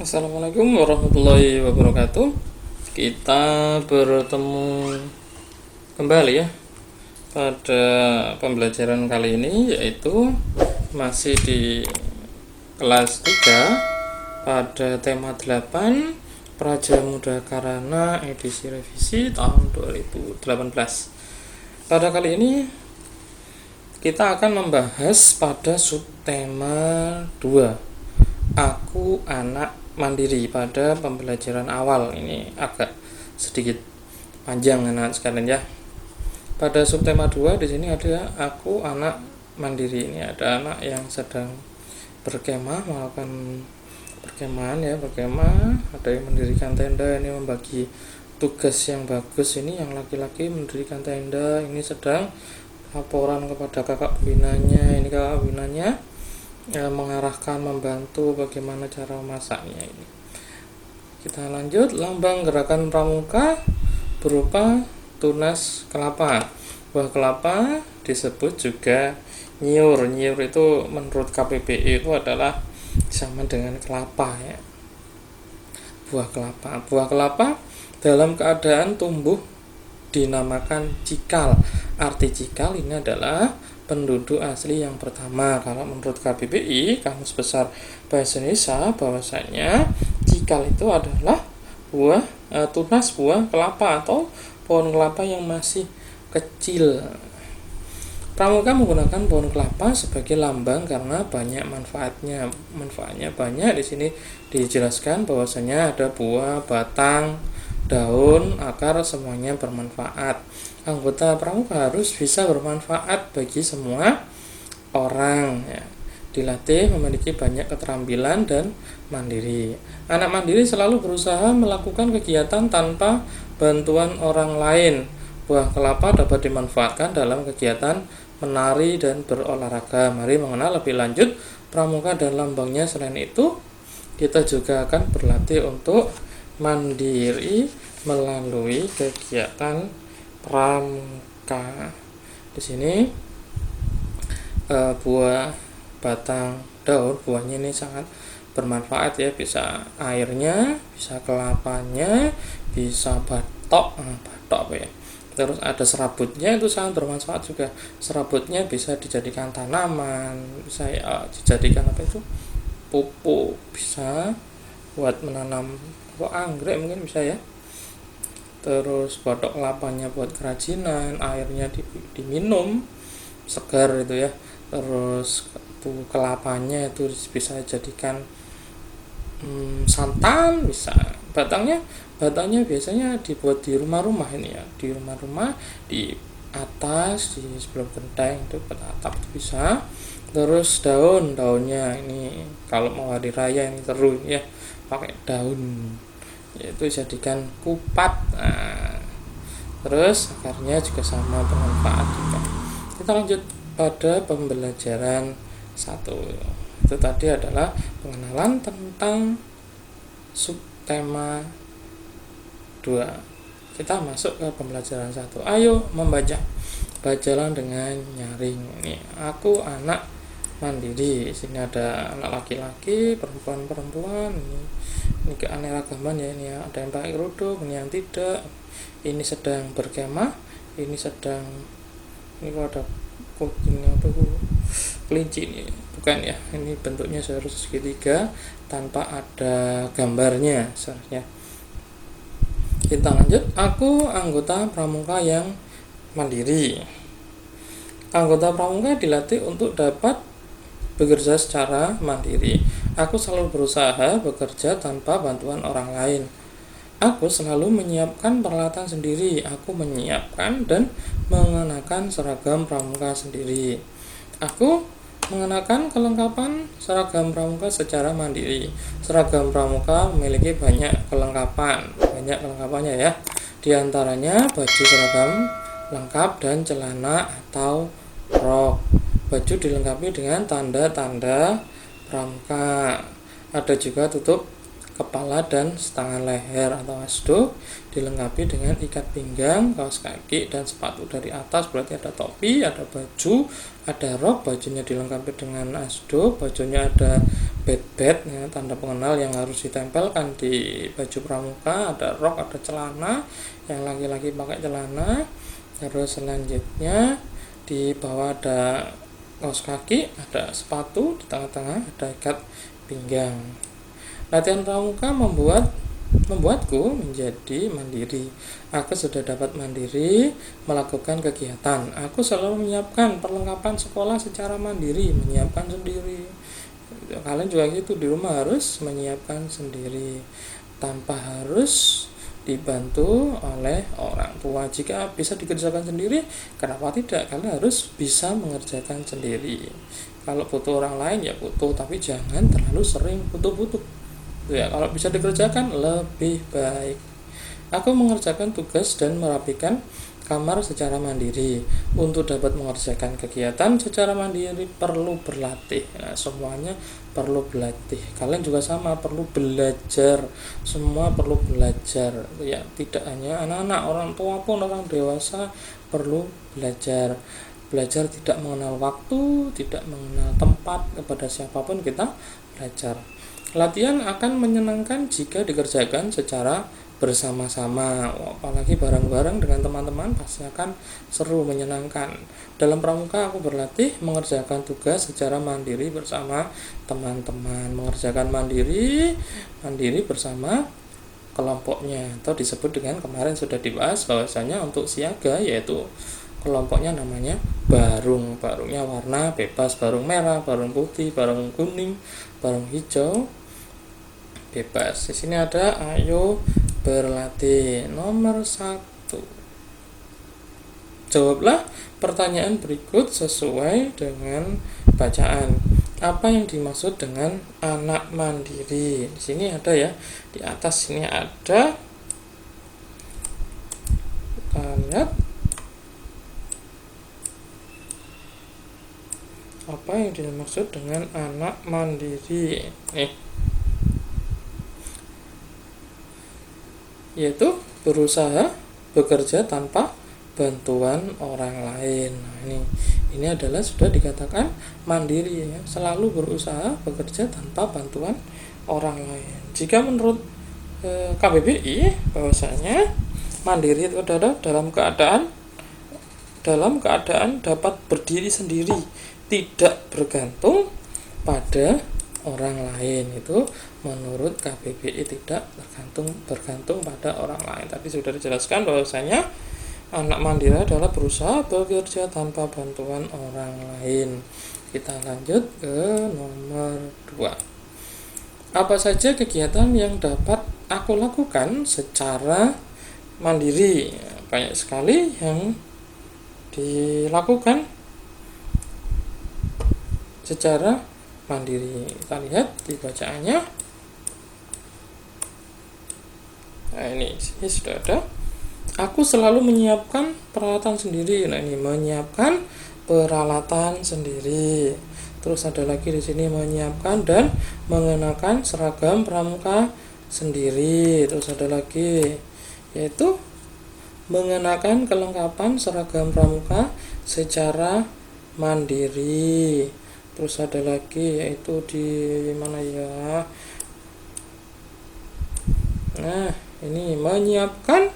Assalamualaikum warahmatullahi wabarakatuh. Kita bertemu kembali ya pada pembelajaran kali ini, yaitu masih di kelas 3 pada tema 8 Praja Muda Karana edisi revisi tahun 2018. Pada kali ini kita akan membahas pada subtema 2, Aku Anak Mandiri. Pada pembelajaran awal ini agak sedikit panjang anak sekalian ya. Pada subtema 2 di sini ada Aku Anak Mandiri. Ini ada anak yang sedang berkemah, melakukan perkemahan ya, berkemah, ada yang mendirikan tenda, ini membagi tugas yang bagus. Ini yang laki-laki mendirikan tenda, ini sedang laporan kepada kakak pembinanya. Ini kakak pembinanya mengarahkan, membantu bagaimana cara masaknya. Ini kita lanjut. Lambang gerakan pramuka berupa tunas kelapa. Buah kelapa disebut juga nyiur. Nyiur itu menurut KPPI itu adalah sama dengan kelapa ya. Buah kelapa. Buah kelapa dalam keadaan tumbuh dinamakan cikal. Arti cikal ini adalah penduduk asli yang pertama. Kalau menurut KBBI, Kamus Besar Bahasa Indonesia, bahwasanya cikal itu adalah buah tunas buah kelapa atau pohon kelapa yang masih kecil. Pramuka menggunakan pohon kelapa sebagai lambang karena banyak manfaatnya. Manfaatnya banyak. Di sini dijelaskan bahwasanya ada buah, batang, daun, akar, semuanya bermanfaat. Anggota pramuka harus bisa bermanfaat bagi semua orang ya. Dilatih memiliki banyak keterampilan dan mandiri. Anak mandiri selalu berusaha melakukan kegiatan tanpa bantuan orang lain. Buah kelapa dapat dimanfaatkan dalam kegiatan menari dan berolahraga. Mari mengenal lebih lanjut pramuka dan lambangnya. Selain itu, kita juga akan berlatih untuk mandiri melalui kegiatan pramuka. Di sini buah, batang, daun, buahnya ini sangat bermanfaat ya. Bisa airnya, bisa kelapanya, bisa batok apa ya. Terus ada serabutnya, itu sangat bermanfaat juga. Serabutnya bisa dijadikan tanaman, bisa dijadikan apa itu, pupuk, bisa buat menanam anggrek mungkin bisa ya. Terus batok kelapanya buat kerajinan, airnya diminum segar itu ya. Terus kelapanya itu bisa dijadikan santan, bisa. Batangnya biasanya dibuat di rumah-rumah ini ya, di rumah-rumah, di atas, di sebelum genteng itu buat atap itu bisa. Terus daunnya ini kalau mau hari raya ini seru ya, pakai daun, yaitu dijadikan kupat. Terus akarnya juga sama bermanfaat juga. Kita lanjut pada pembelajaran 1. Itu tadi adalah pengenalan tentang subtema 2. Kita masuk ke pembelajaran 1. Ayo membaca. Bacalah dengan nyaring. Ini Aku Anak Mandiri. Di sini ada anak laki-laki, perempuan. Ini keanekaragaman ya, ini ya. Ada yang pakai kerudung, ini yang tidak. Ini sedang berkemah, ini sedang, ini kalau ada kucing atau kelinci ini bukan ya, ini bentuknya seharusnya segitiga tanpa ada gambarnya seharusnya. Kita lanjut. Aku anggota pramuka yang mandiri. Anggota pramuka dilatih untuk dapat bekerja secara mandiri. Aku selalu berusaha bekerja tanpa bantuan orang lain. Aku selalu menyiapkan peralatan sendiri. Aku menyiapkan dan mengenakan seragam pramuka sendiri. Aku mengenakan kelengkapan seragam pramuka secara mandiri. Seragam pramuka memiliki banyak kelengkapannya ya. Di antaranya baju seragam lengkap dan celana atau rok. Baju dilengkapi dengan tanda-tanda pramuka. Ada juga tutup kepala dan setengah leher atau asduk, dilengkapi dengan ikat pinggang, kaos kaki, dan sepatu dari atas. Berarti ada topi, ada baju, ada rok. Bajunya dilengkapi dengan asduk, bajunya ada badge ya, tanda pengenal yang harus ditempelkan di baju pramuka. Ada rok, ada celana, yang laki-laki pakai celana. Terus selanjutnya di bawah ada kaos kaki, ada sepatu, di tengah-tengah ada ikat pinggang. Latihan pramuka membuatku menjadi mandiri. Aku sudah dapat mandiri melakukan kegiatan. Aku selalu menyiapkan perlengkapan sekolah secara mandiri, menyiapkan sendiri. Kalian juga gitu, di rumah harus menyiapkan sendiri tanpa harus dibantu oleh orang tua. Jika bisa dikerjakan sendiri, kenapa tidak? Kalian harus bisa mengerjakan sendiri. Kalau butuh orang lain ya butuh, tapi jangan terlalu sering butuh-butuh ya. Kalau bisa dikerjakan lebih baik. Aku mengerjakan tugas dan merapikan kamar secara mandiri. Untuk dapat mengerjakan kegiatan secara mandiri perlu berlatih. Nah, semuanya perlu berlatih. Kalian juga sama, perlu belajar. Semua perlu belajar ya, tidak hanya anak-anak, orang tua pun, orang dewasa perlu belajar. Belajar tidak mengenal waktu, tidak mengenal tempat, kepada siapapun kita belajar. Latihan akan menyenangkan jika dikerjakan secara bersama-sama, apalagi bareng-bareng dengan teman-teman pasti akan seru, menyenangkan. Dalam pramuka aku berlatih mengerjakan tugas secara mandiri bersama teman-teman, mengerjakan mandiri bersama kelompoknya, atau disebut dengan kemarin sudah dibahas bahwasanya untuk siaga yaitu kelompoknya namanya barung. Barungnya warna bebas, barung merah, barung putih, barung kuning, barung hijau, bebas. Di sini ada ayo berlatih. Nomor 1. Jawablah pertanyaan berikut sesuai dengan bacaan. Apa yang dimaksud dengan anak mandiri? Di sini ada ya. Di atas sini ada. Kita lihat. Apa yang dimaksud dengan anak mandiri? Yaitu berusaha bekerja tanpa bantuan orang lain. Nah, ini adalah sudah dikatakan mandiri ya, selalu berusaha bekerja tanpa bantuan orang lain. Jika menurut KBBI bahwasanya mandiri itu adalah dalam keadaan dapat berdiri sendiri, tidak bergantung pada orang lain. Itu menurut KBBI tidak bergantung pada orang lain. Tadi sudah dijelaskan bahwasanya anak mandiri adalah berusaha bekerja tanpa bantuan orang lain. Kita lanjut ke nomor 2. Apa saja kegiatan yang dapat aku lakukan secara mandiri? Banyak sekali yang dilakukan secara mandiri. Kita lihat di bacaannya. Nah, ini sudah ada. Aku selalu menyiapkan peralatan sendiri. Nah, ini menyiapkan peralatan sendiri. Terus ada lagi di sini menyiapkan dan mengenakan seragam pramuka sendiri. Terus ada lagi yaitu mengenakan kelengkapan seragam pramuka secara mandiri. Terus ada lagi yaitu di mana ya? Nah, ini menyiapkan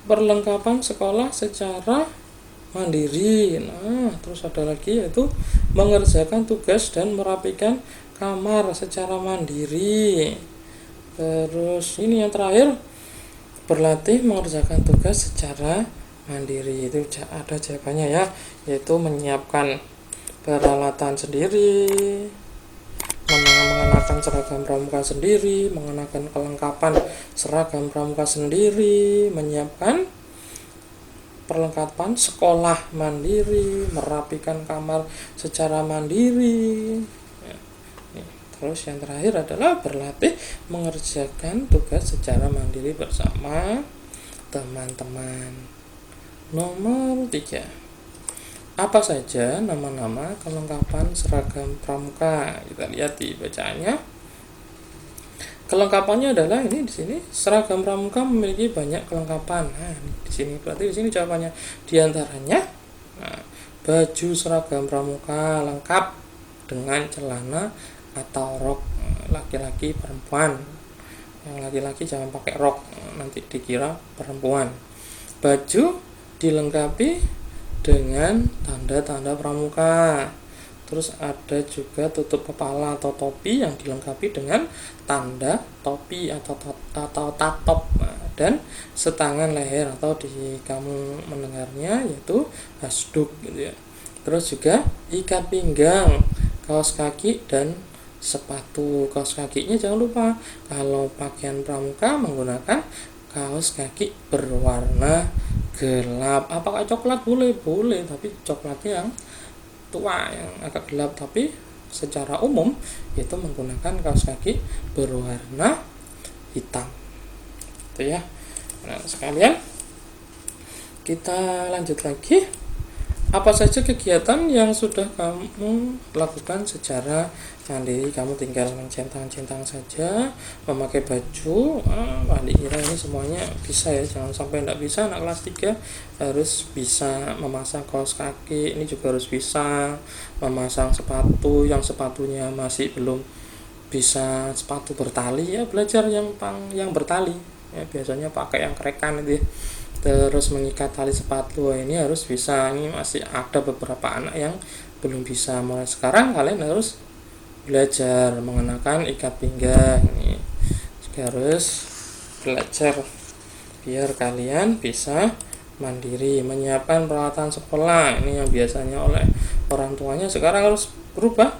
perlengkapan sekolah secara mandiri. Nah, terus ada lagi yaitu mengerjakan tugas dan merapikan kamar secara mandiri. Terus ini yang terakhir, berlatih mengerjakan tugas secara mandiri. Itu ada jawabannya ya, yaitu menyiapkan peralatan sendiri, mengenakan seragam pramuka sendiri, mengenakan kelengkapan seragam pramuka sendiri, menyiapkan perlengkapan sekolah mandiri, merapikan kamar secara mandiri. Terus yang terakhir adalah berlatih mengerjakan tugas secara mandiri bersama teman-teman. Nomor 3. Apa saja nama-nama kelengkapan seragam pramuka? Kita lihat di bacaannya. Kelengkapannya adalah ini di sini, seragam pramuka memiliki banyak kelengkapan. Nah, di sini berarti di sini jawabannya. Di antaranya, baju seragam pramuka lengkap dengan celana atau rok laki-laki perempuan. Yang laki-laki jangan pakai rok, nanti dikira perempuan. Baju dilengkapi dengan tanda-tanda pramuka. Terus ada juga tutup kepala atau topi yang dilengkapi dengan tanda topi atau tatop, dan setangan leher atau di kamu mendengarnya yaitu hasduk gitu ya. Terus juga ikat pinggang, kaos kaki dan sepatu. Kaos kakinya jangan lupa, kalau pakaian pramuka menggunakan kaos kaki berwarna gelap. Apakah coklat? Boleh, tapi coklatnya yang tua, yang agak gelap. Tapi secara umum itu menggunakan kaos kaki berwarna hitam itu ya. Nah sekalian, kita lanjut lagi. Apa saja kegiatan yang sudah kamu lakukan secara mandiri? Kamu tinggal mencentang-centang saja, memakai baju. Dikira ini semuanya bisa ya, jangan sampai tidak bisa. Anak kelas 3 harus bisa memasang kaos kaki, ini juga harus bisa memasang sepatu. Yang sepatunya masih belum bisa sepatu bertali ya, belajar yang bertali ya, biasanya pakai yang kerekan itu ya. Terus mengikat tali sepatu, ini harus bisa. Ini masih ada beberapa anak yang belum bisa. Mulai sekarang kalian harus belajar mengenakan ikat pinggang. Ini juga harus belajar biar kalian bisa mandiri. Menyiapkan peralatan sekolah, ini yang biasanya oleh orang tuanya sekarang harus berubah,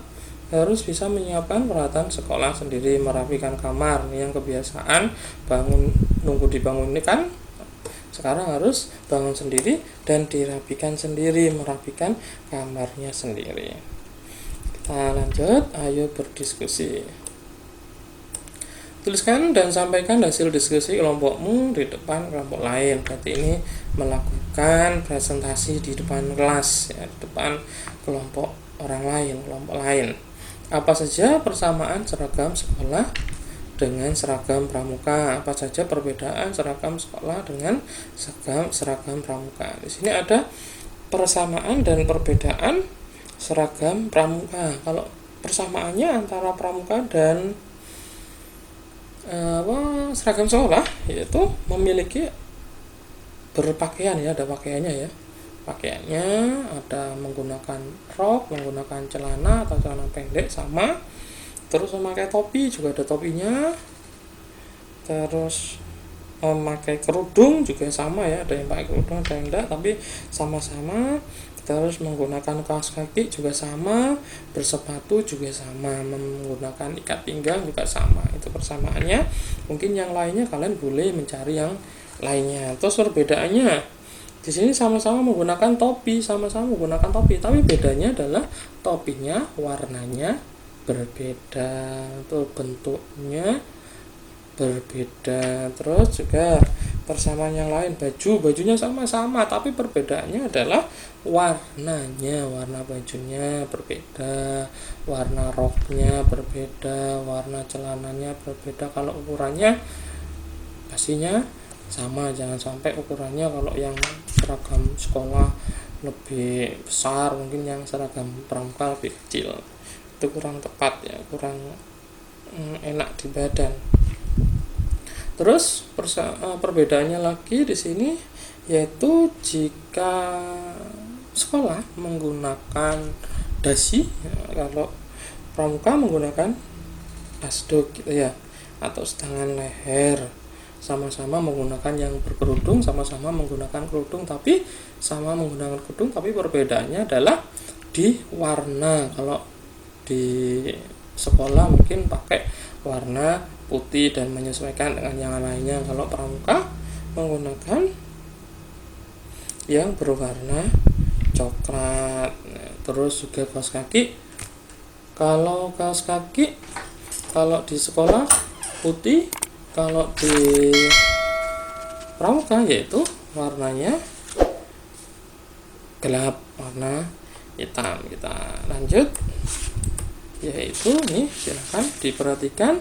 harus bisa menyiapkan peralatan sekolah sendiri. Merapikan kamar, ini yang kebiasaan bangun nunggu dibangun ini kan, sekarang harus bangun sendiri dan dirapikan sendiri, merapikan kamarnya sendiri. Kita lanjut, ayo berdiskusi. Tuliskan dan sampaikan hasil diskusi kelompokmu di depan kelompok lain. Berarti ini melakukan presentasi di depan kelas ya, di depan kelompok kelompok lain. Apa saja persamaan seragam sekolah dengan seragam pramuka? Apa saja perbedaan seragam sekolah dengan seragam pramuka? Di sini ada persamaan dan perbedaan seragam pramuka. Kalau persamaannya antara pramuka dan seragam sekolah, yaitu memiliki berpakaian ya, ada pakaiannya ya. Pakaiannya ada menggunakan rok, menggunakan celana atau celana pendek sama. Terus memakai topi, juga ada topinya. Terus memakai kerudung juga sama ya, ada yang pakai kerudung, ada yang enggak, tapi sama-sama. Terus menggunakan kaos kaki juga sama, bersepatu juga sama, menggunakan ikat pinggang juga sama. Itu persamaannya. Mungkin yang lainnya kalian boleh mencari yang lainnya. Terus perbedaannya, di sini sama-sama menggunakan topi, tapi bedanya adalah topinya warnanya berbeda, tuh bentuknya berbeda. Terus juga persamaan yang lain, bajunya sama-sama, tapi perbedaannya adalah warnanya, warna bajunya berbeda, warna roknya berbeda, warna celananya berbeda. Kalau ukurannya pastinya sama, jangan sampai ukurannya kalau yang seragam sekolah lebih besar, mungkin yang seragam pramuka lebih kecil. Itu kurang tepat ya, kurang enak di badan. Terus perbedaannya lagi di sini yaitu jika sekolah menggunakan dasi ya, kalau pramuka menggunakan hasduk gitu ya, atau setangan leher. Sama-sama menggunakan yang berkerudung, sama-sama menggunakan kerudung, tapi sama menggunakan kerudung, tapi perbedaannya adalah di warna. Kalau di sekolah mungkin pakai warna putih dan menyesuaikan dengan yang lainnya. Kalau pramuka menggunakan yang berwarna coklat. Terus juga kaos kaki. Kalau kaos kaki, kalau di sekolah putih, kalau di pramuka yaitu warnanya gelap, warna hitam. Kita lanjut, yaitu nih, silahkan diperhatikan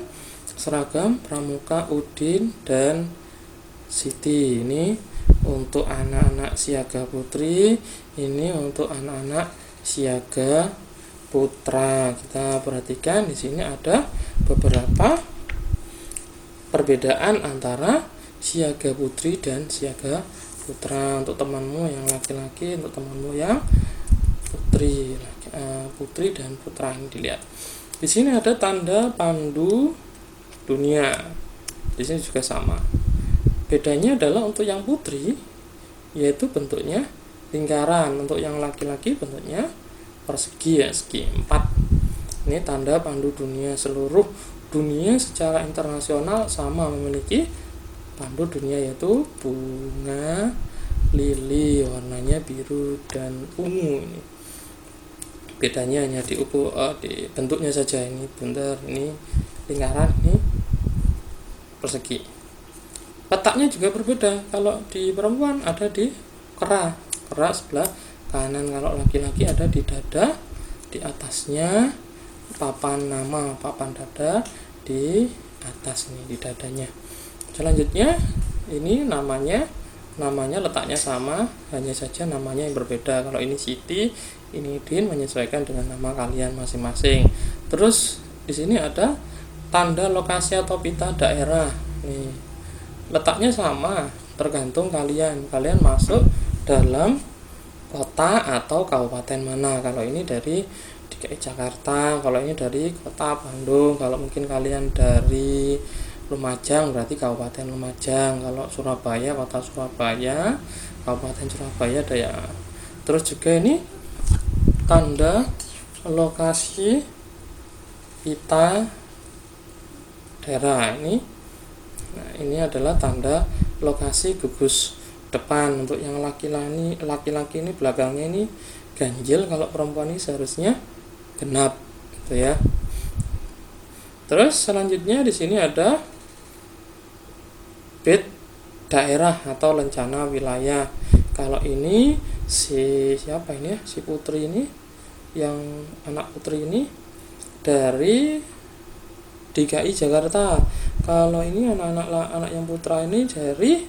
seragam pramuka Udin dan Siti. Ini untuk anak-anak siaga putri, ini untuk anak-anak siaga putra. Kita perhatikan di sini ada beberapa perbedaan antara siaga putri dan siaga putra. Untuk temanmu yang laki-laki, untuk temanmu yang putri, putri dan putra, ini dilihat. Di sini ada tanda pandu dunia. Di sini juga sama. Bedanya adalah untuk yang putri yaitu bentuknya lingkaran, untuk yang laki-laki bentuknya persegi, ya, segi 4. Ini tanda pandu dunia. Seluruh dunia secara internasional sama memiliki pandu dunia, yaitu bunga lili, warnanya biru dan ungu. Ini bedanya hanya di bentuknya saja. Ini bundar, ini lingkaran, ini persegi. Letaknya juga berbeda. Kalau di perempuan ada di kera sebelah kanan. Kalau laki-laki ada di dada, di atasnya papan nama, papan dada di atas nih, di dadanya. Selanjutnya ini namanya letaknya sama, hanya saja namanya yang berbeda. Kalau ini Siti, ini Din, menyesuaikan dengan nama kalian masing-masing. Terus di sini ada tanda lokasi atau pita daerah. Nih, letaknya sama, tergantung kalian masuk dalam kota atau kabupaten mana. Kalau ini dari DKI Jakarta, kalau ini dari kota Bandung. Kalau mungkin kalian dari Lumajang, berarti Kabupaten Lumajang. Kalau Surabaya, kota Surabaya, Kabupaten Surabaya Daya. Terus juga ini tanda lokasi pita daerah. Ini adalah tanda lokasi gugus depan. Untuk yang laki-laki ini belakangnya ini ganjil, kalau perempuan ini seharusnya genap, gitu ya. Terus selanjutnya di sini ada bed daerah atau lencana wilayah. Kalau ini si putri ini, yang anak putri ini dari DKI Jakarta. Kalau ini anak yang putra ini dari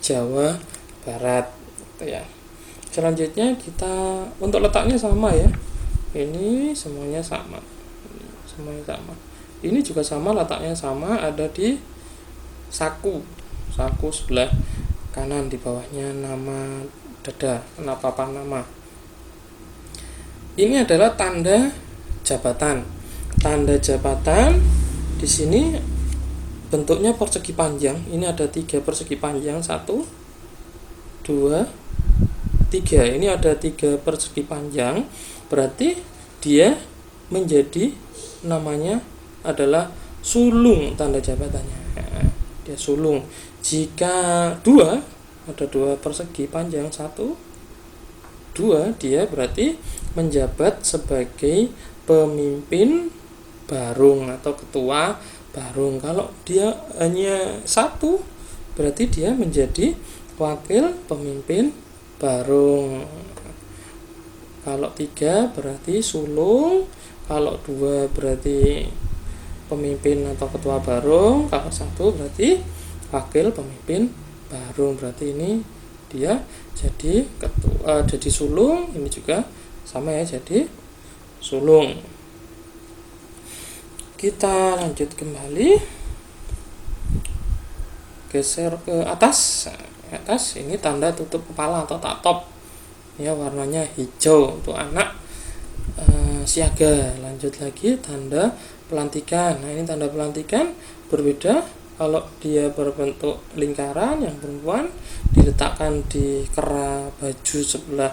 Jawa Barat, gitu ya. Selanjutnya kita untuk letaknya sama ya. Ini semuanya sama. Ini juga sama, letaknya sama, ada di saku sebelah kanan, di bawahnya nama dada, papan nama. Ini adalah tanda jabatan. Tanda jabatan di sini bentuknya persegi panjang. Ini ada 3 persegi panjang, 1, 2, 3. Ini ada 3 persegi panjang, berarti dia menjadi namanya adalah sulung tanda jabatannya. Dia sulung. Jika ada 2 persegi panjang, 1, 2, dia berarti menjabat sebagai pemimpin barung atau ketua barung. Kalau dia hanya 1, berarti dia menjadi wakil pemimpin barung. Kalau 3 berarti sulung, kalau 2 berarti pemimpin atau ketua barung, kalau 1 berarti wakil pemimpin barung. Berarti ini dia jadi ketua, jadi sulung. Ini juga sama ya, jadi sulung. Kita lanjut kembali, geser ke atas. Ini tanda tutup kepala atau taktop ya, warnanya hijau untuk anak siaga. Lanjut lagi, tanda pelantikan. Ini tanda pelantikan berbeda. Kalau dia berbentuk lingkaran, yang perempuan diletakkan di kera baju sebelah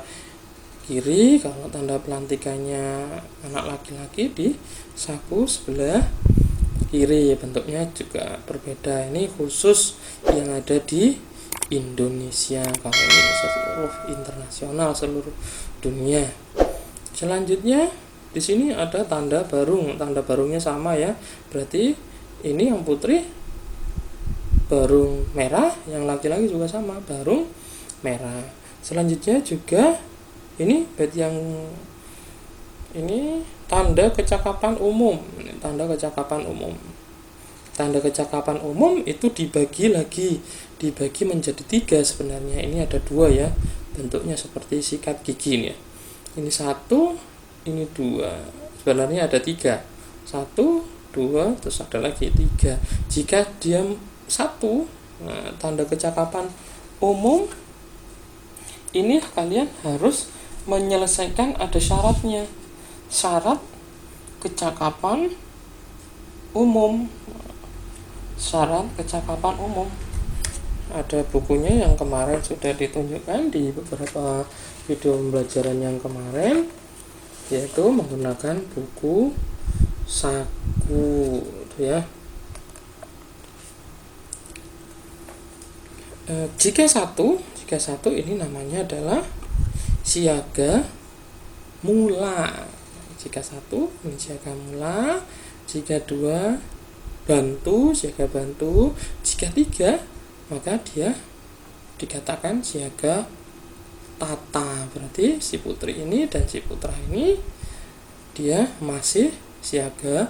kiri. Kalau tanda pelantikannya anak laki-laki di saku sebelah kiri. Bentuknya juga berbeda. Ini khusus yang ada di Indonesia. Kalau ini seluruh internasional, seluruh dunia. Selanjutnya di sini ada tanda barung. Tanda barungnya sama ya. Berarti ini yang putri barung merah, yang laki-laki juga sama, barung merah. Selanjutnya juga ini bed yang ini tanda kecakapan umum. Tanda kecakapan umum. Tanda kecakapan umum itu dibagi menjadi 3 sebenarnya. Ini ada 2 ya, bentuknya seperti sikat gigi nih ya. Ini 1, ini 2. sebenarnya ada 3, 1, 2, terus ada lagi 3. Jika dia 1, tanda kecakapan umum, ini kalian harus menyelesaikan, ada syaratnya, syarat kecakapan umum. Syarat kecakapan umum ada bukunya yang kemarin sudah ditunjukkan di beberapa video pembelajaran yang kemarin, yaitu menggunakan buku saku itu ya. Jika satu ini namanya adalah siaga mula. Jika 1 ini siaga mula, jika 2 bantu, siaga bantu, jika 3 maka dia dikatakan siaga tata. Berarti si putri ini dan si putra ini dia masih siaga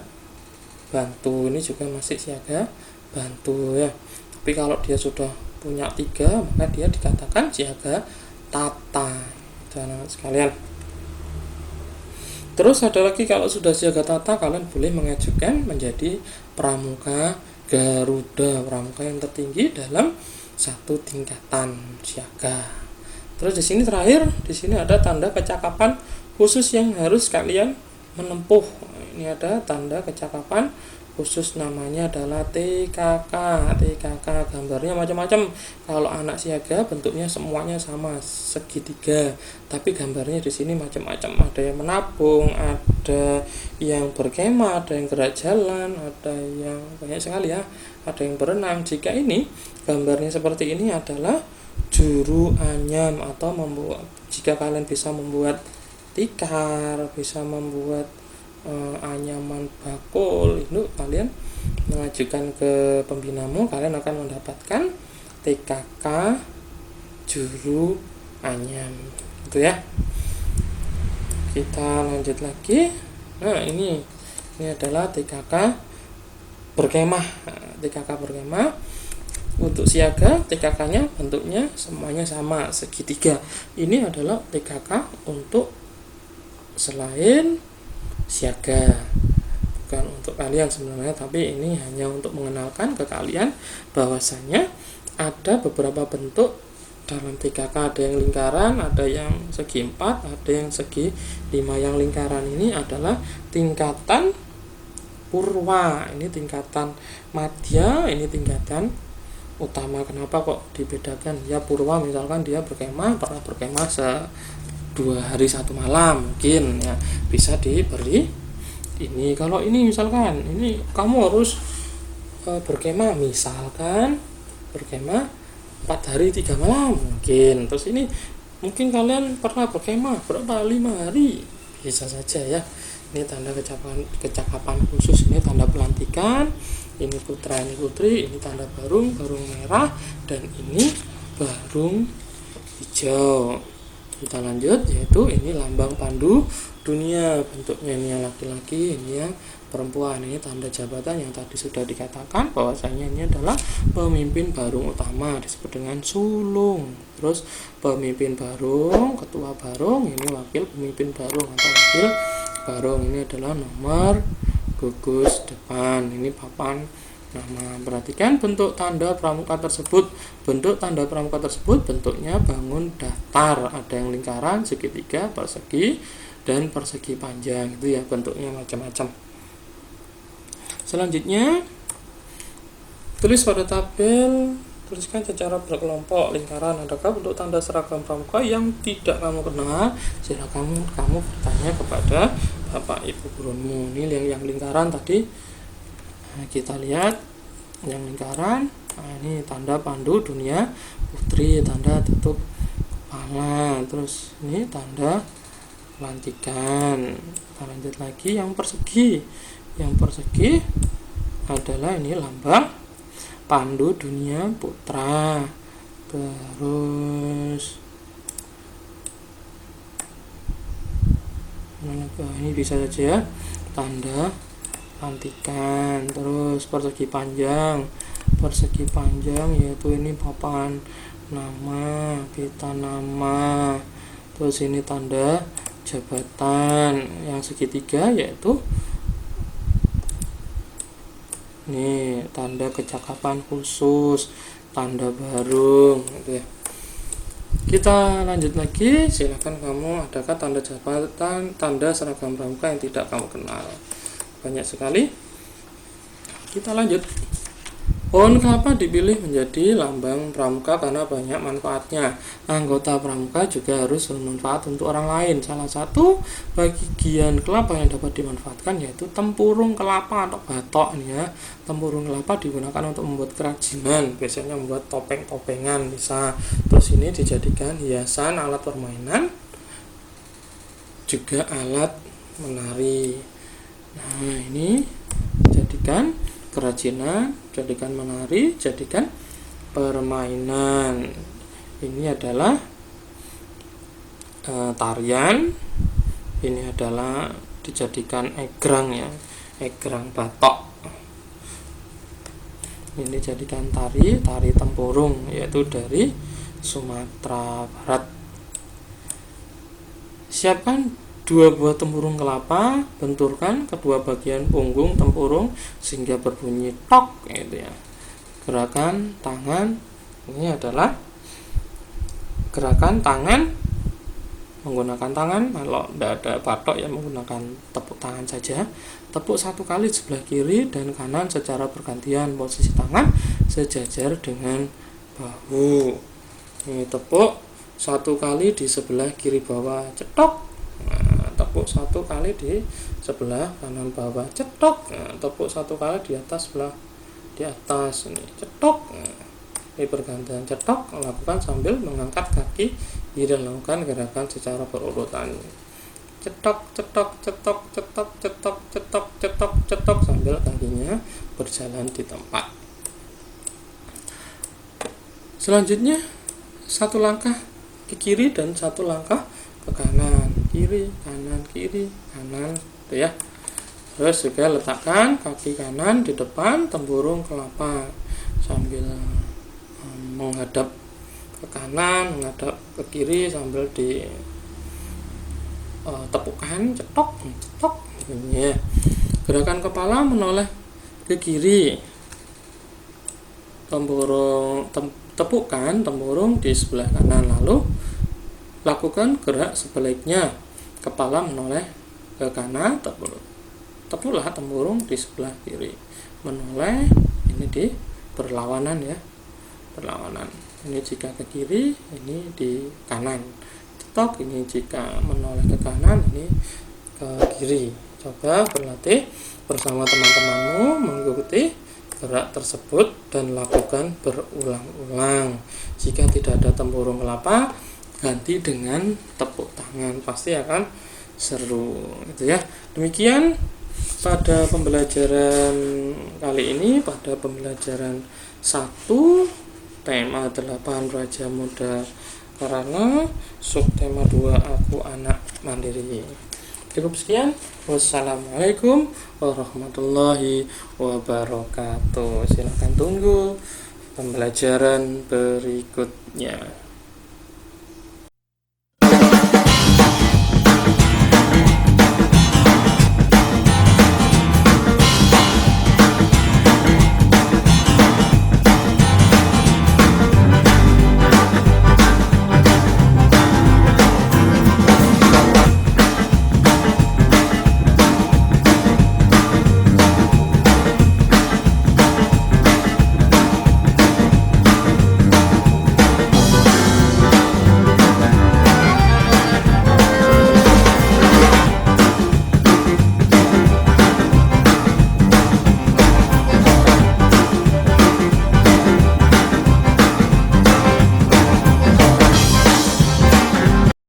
bantu, ini juga masih siaga bantu ya. Tapi kalau dia sudah punya 3 maka dia dikatakan siaga tata. Itu anak sekalian. Terus ada lagi, kalau sudah siaga tata kalian boleh mengajukan menjadi pramuka Garuda, pramuka yang tertinggi dalam satu tingkatan siaga. Terus di sini terakhir, di sini ada tanda kecakapan khusus yang harus kalian menempuh. Ini ada tanda kecakapan khusus, namanya adalah TKK. TKK gambarnya macam-macam. Kalau anak siaga bentuknya semuanya sama, segitiga. Tapi gambarnya di sini macam-macam. Ada yang menabung, ada yang berkemah, ada yang gerak jalan, ada yang banyak sekali ya. Ada yang berenang. Jika ini gambarnya seperti ini adalah juru anyam, atau membuat, jika kalian bisa membuat tikar, bisa membuat anyaman bakul, itu kalian mengajukan ke pembinamu, kalian akan mendapatkan TKK juru anyam itu ya. Kita lanjut lagi. Nah, ini adalah TKK berkemah. TKK berkemah untuk siaga, TKK-nya bentuknya semuanya sama, segitiga. Ini adalah TKK untuk selain siaga, bukan untuk kalian sebenarnya, tapi ini hanya untuk mengenalkan ke kalian bahwasanya ada beberapa bentuk dalam TKK. Ada yang lingkaran, ada yang segi 4, ada yang segi 5. Yang lingkaran ini adalah tingkatan purwa, ini tingkatan madya, ini tingkatan utama. Kenapa kok dibedakan? Ya, purwa misalkan dia berkemah, pernah berkemah 2 hari 1 malam, mungkin ya bisa diberi ini. Kalau ini misalkan ini kamu harus berkemah, misalkan berkemah 4 hari 3 malam mungkin. Terus ini mungkin kalian pernah berkemah berapa, 5 hari, bisa saja ya. Ini tanda kecakapan khusus, ini tanda pelantikan, ini putra, ini putri, ini tanda barung merah, dan ini barung hijau. Kita lanjut, yaitu ini lambang pandu dunia. Bentuknya ini yang laki-laki, ini yang perempuan. Ini tanda jabatan yang tadi sudah dikatakan bahwasanya ini adalah pemimpin barung utama, disebut dengan sulung. Terus pemimpin barung, ketua barung, ini wakil pemimpin barung atau wakil barung. Ini adalah nomor gugus depan, ini papan nama. Perhatikan bentuk tanda pramuka tersebut. Bentuk tanda pramuka tersebut bentuknya bangun datar. Ada yang lingkaran, segitiga, persegi, dan persegi panjang. Itu ya, bentuknya macam-macam. Selanjutnya, tulis pada tabel, tuliskan secara berkelompok lingkaran. Adakah bentuk tanda seragam pramuka yang tidak kamu kenal? Silakan kamu bertanya kepada bapak ibu gurumu. Ini yang lingkaran tadi. Nah, kita lihat yang lingkaran. Nah, ini tanda pandu dunia putri, tanda tutup kepala. Terus ini tanda pelantikan. Kita lanjut lagi yang persegi. Yang persegi adalah ini lambang pandu dunia putra. Terus ini bisa saja ya, tanda pelantikan. Terus persegi panjang yaitu ini papan nama, pita nama. Terus ini tanda jabatan yang segitiga, yaitu nih tanda kecakapan khusus, tanda baru gitu ya. Kita lanjut lagi, silakan kamu adakan tanda jabatan, tanda seragam pramuka yang tidak kamu kenal. Banyak sekali. Kita lanjut. Pohon kelapa dipilih menjadi lambang pramuka karena banyak manfaatnya. Anggota pramuka juga harus bermanfaat untuk orang lain. Salah satu bagian kelapa yang dapat dimanfaatkan yaitu tempurung kelapa atau batok nih ya. Tempurung kelapa digunakan untuk membuat kerajinan, biasanya membuat topeng-topengan bisa. Terus ini dijadikan hiasan, alat permainan, juga alat menari. Nah, ini jadikan kerajinan, jadikan menari, jadikan permainan. Ini adalah tarian. Ini adalah dijadikan egrang ya, egrang batok. Ini jadikan tari tempurung, yaitu dari Sumatera Barat. Siapkan 2 buah tempurung kelapa, benturkan kedua bagian punggung tempurung sehingga berbunyi tok gitu ya. Gerakan tangan ini adalah gerakan tangan, menggunakan tangan. Kalau tidak ada batok ya menggunakan tepuk tangan saja. Tepuk 1 kali sebelah kiri dan kanan secara bergantian, posisi tangan sejajar dengan bahu. Ini tepuk 1 kali di sebelah kiri bawah, cetok. Tepuk 1 kali di sebelah kanan bawah, cetok. Tepuk 1 kali di atas sebelah di atas, ini cetok. Ini bergantian cetok, lakukan sambil mengangkat kaki dan lakukan gerakan secara berurutan. Cetok, cetok, cetok, cetok, cetok, cetok, cetok, cetok sambil kakinya berjalan di tempat. Selanjutnya 1 langkah ke kiri dan 1 langkah ke kanan, kiri kanan itu ya. Terus juga letakkan kaki kanan di depan tempurung kelapa sambil menghadap ke kanan, menghadap ke kiri sambil di tepukan, cetok cetok ini ya. Gerakan kepala menoleh ke kiri, tepukan tempurung di sebelah kanan, lalu lakukan gerak sebaliknya, kepala menoleh ke kanan, tepuklah tempurung di sebelah kiri, menoleh. Ini di berlawanan ya, berlawanan. Ini jika ke kiri, ini di kanan. Cetok, ini jika menoleh ke kanan, ini ke kiri. Coba berlatih bersama teman-temanmu mengikuti gerak tersebut dan lakukan berulang-ulang. Jika tidak ada tempurung kelapa, ganti dengan tepuk tangan, pasti akan seru gitu ya. Demikian pada pembelajaran kali ini, pada pembelajaran 1 tema 8 Raja Muda karena subtema 2 Aku Anak Mandiri. Cukup sekian. Wassalamualaikum warahmatullahi wabarakatuh. Silakan tunggu pembelajaran berikutnya.